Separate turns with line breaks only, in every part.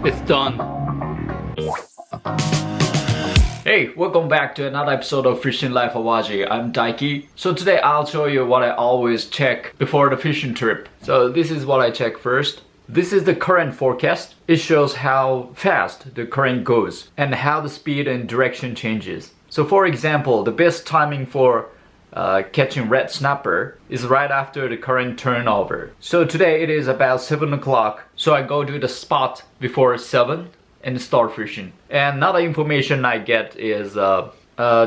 It's done. Hey, welcome back to another episode of Fishing Life Awaji. I'm Daiki. So today I'll show you what I always check before the fishing trip. So this is what I check first. This is the current forecast. It shows how fast the current goes and how the speed and direction changes. So for example, the best timing for catching red snapper is right after the current turnover. So today it is about 7 o'clock. So I go to the spot before 7 and start fishing. And another information I get is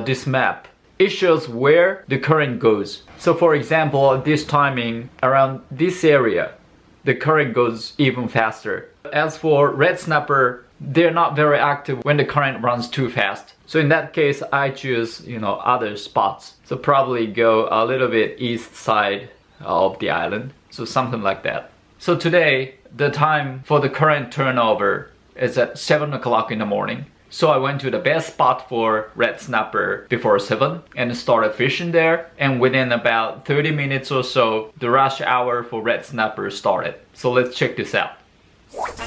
this map. It shows where the current goes. So for example, this timing around this area, the current goes even faster. As for red snapper, they're not very active when the current runs too fast. So in that case, I choose, other spots. So probably go a little bit east side of the island. So something like that. So today, the time for the current turnover is at 7 o'clock in the morning. So I went to the best spot for red snapper before 7 and started fishing there. And within about 30 minutes or so, the rush hour for red snapper started. So let's check this out.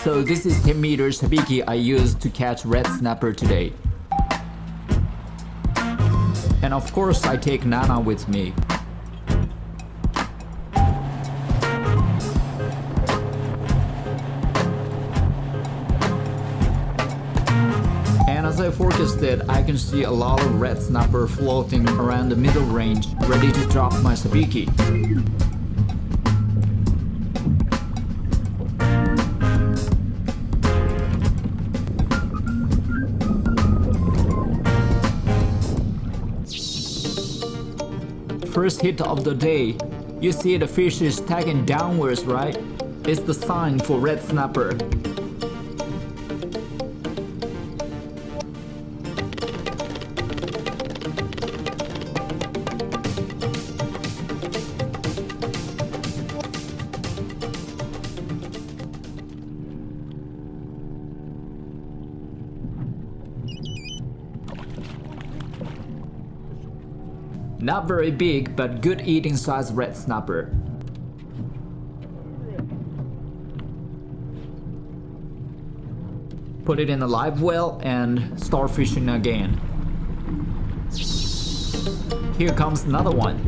So this is 10 meters sabiki I used to catch red snapper today. And of course I take Nana with me. And as I forecasted, I can see a lot of red snapper floating around the middle range, ready to drop my sabiki. First hit of the day, you see the fish is tagging downwards, right? It's the sign for red snapper. Not very big, but good eating size red snapper. Put it in a live well and start fishing again. Here comes another one.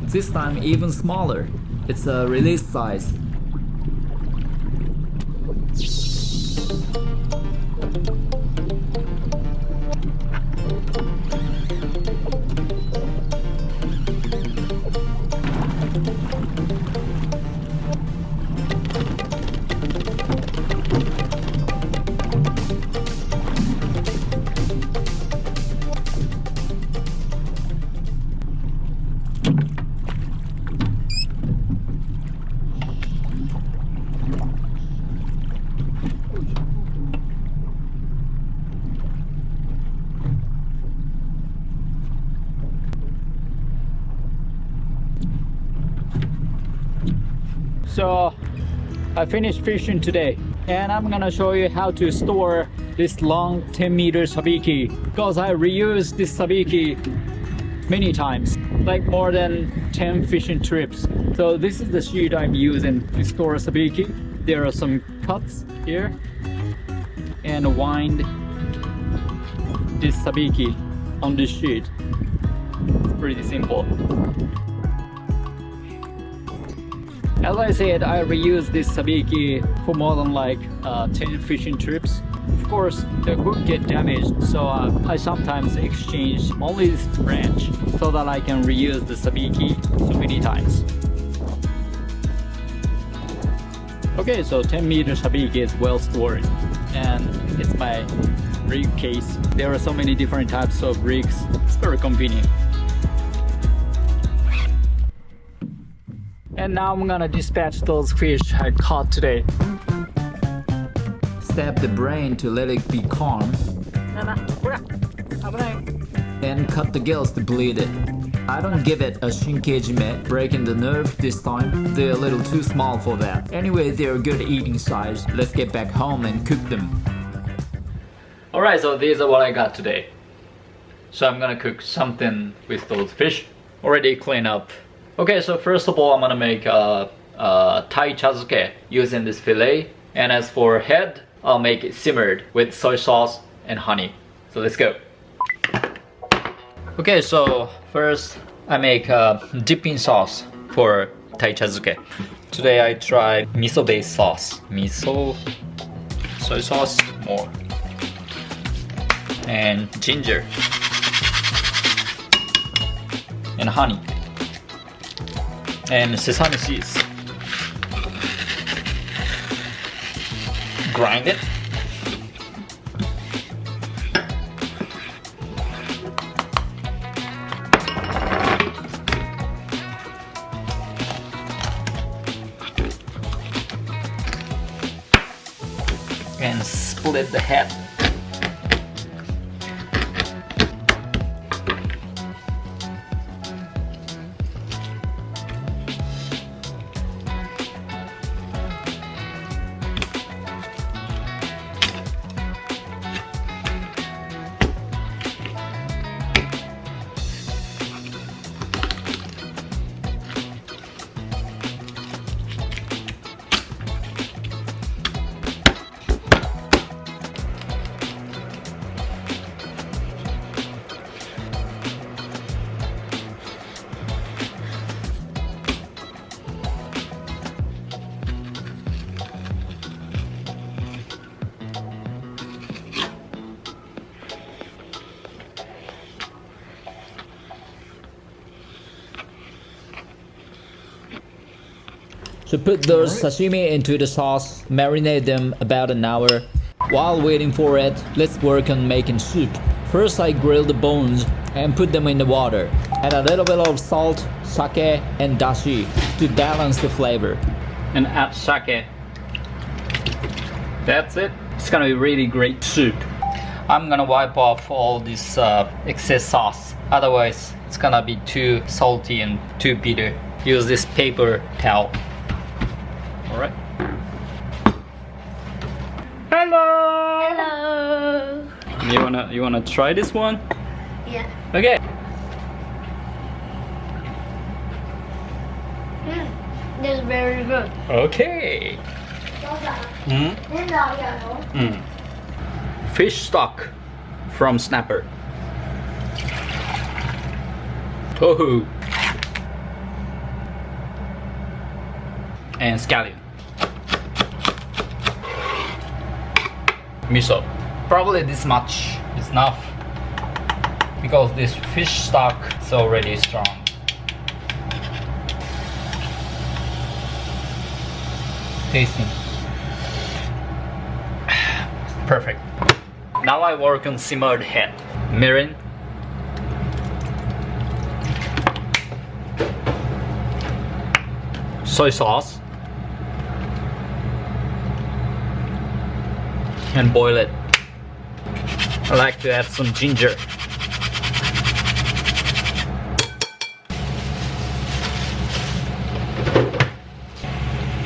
This time even smaller. It's a release size. So I finished fishing today and I'm gonna show you how to store this long 10 meter sabiki, because I reused this sabiki many times, like more than 10 fishing trips. So this is the sheet I'm using to store sabiki. There are some cuts here and wind this sabiki on this sheet. It's pretty simple. As I said, I reuse this sabiki for more than 10 fishing trips. Of course, the hook get damaged, so I sometimes exchange only this branch so that I can reuse the sabiki so many times. Okay, so 10 meter sabiki is well stored, and it's my rig case. There are so many different types of rigs. It's very convenient. And now I'm gonna dispatch those fish I caught today.
stab the brain to let it be calm, and cut the gills to bleed it. I don't give it a shinkejime, breaking the nerve this time. They're a little too small for that. Anyway, they're good eating size. Let's get back home and cook them. Alright, so these are what I got today. So I'm gonna cook something with those fish. Already cleaned up. Okay, so first of all, I'm gonna make Thai chazuke using this fillet. And as for head, I'll make it simmered with soy sauce and honey. So let's go. Okay, so first I make dipping sauce for Thai chazuke. Today I tried miso based sauce. Miso, soy sauce, more, and ginger, and honey, and sesame seeds. Grind it. And split the head. So put those sashimi into the sauce, marinate them about an hour. While waiting for it, let's work on making soup. First I grill the bones and put them in the water. Add a little bit of salt, sake, and dashi to balance the flavor. And add sake. That's it. It's gonna be really great soup. I'm gonna wipe off all this excess sauce. Otherwise, it's gonna be too salty and too bitter. Use this paper towel. Alright. Hello!
Hello!
You wanna try this one?
Yeah.
Okay.
This is very good.
Okay. Fish stock from snapper. Tofu. And scallion. Miso. Probably this much is enough because this fish stock is already strong. Tasting. Perfect. Now I work on simmered head. Mirin. Soy sauce. And boil it. I like to add some ginger.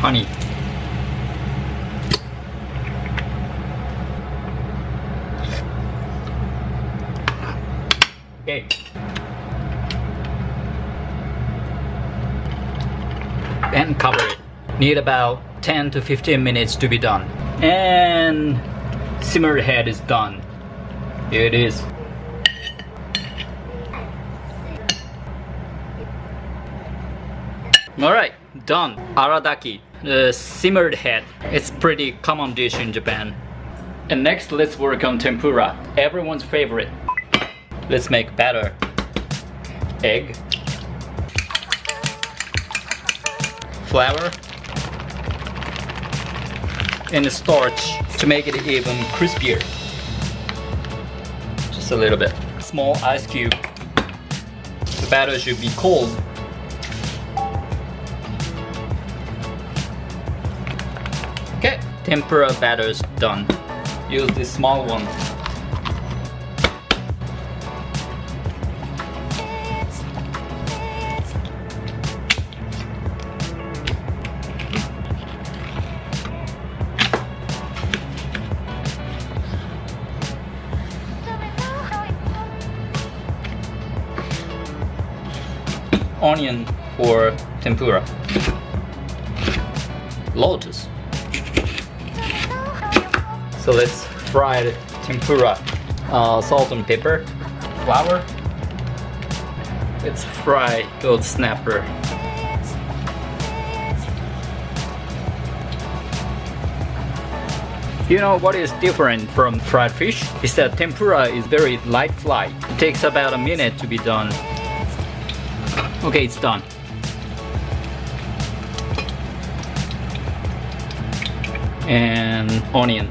Honey. Okay. And cover it. Need about 10 to 15 minutes to be done. And simmered head is done. Here it is. Alright, done. Aradaki, the simmered head. It's pretty common dish in Japan. And next, let's work on tempura, everyone's favorite. Let's make batter. Egg. Flour. And starch to make it even crispier. Just a little bit. Small ice cube. The batter should be cold. Okay, tempura batter's done. use this small one. Onion for tempura. Lotus. So let's fry the tempura. Salt and pepper. Flour. Let's fry gold snapper. You know what is different from fried fish? Is that tempura is very light fry. It takes about a minute to be done. Okay, it's done. And onion.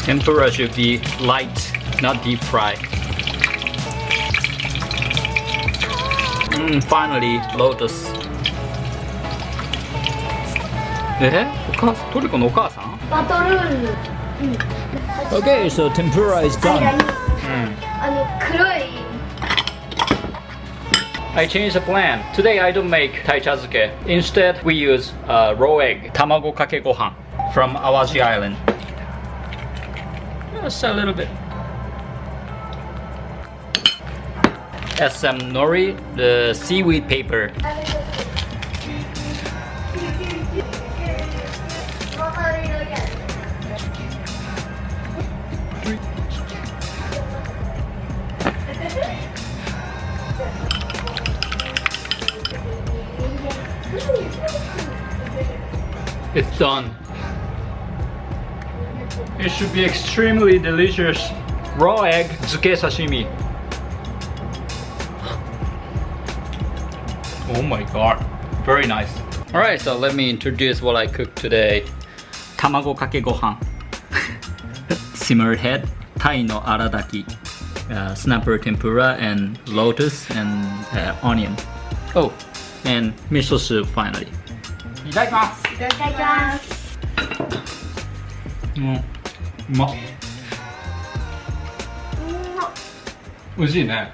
Tempura should be light, not deep fried. Finally, lotus. トルコのお母さん？
バトルーヌ。
Okay, so tempura is done.
黒い。
I changed the plan. Today I don't make taichazuke. Instead, we use raw egg, tamago kake gohan from Awaji Island. Just a little bit. Add some nori, the seaweed paper. It's done. It should be extremely delicious. Raw egg zuke sashimi. Oh my god, very nice. Alright, so let me introduce what I cooked today. Tamago kake gohan. Simmered head, tai no aradaki, snapper tempura, and lotus and onion. Oh, and miso soup finally. いただきます。
いただきます。
うまっ。美味しいね。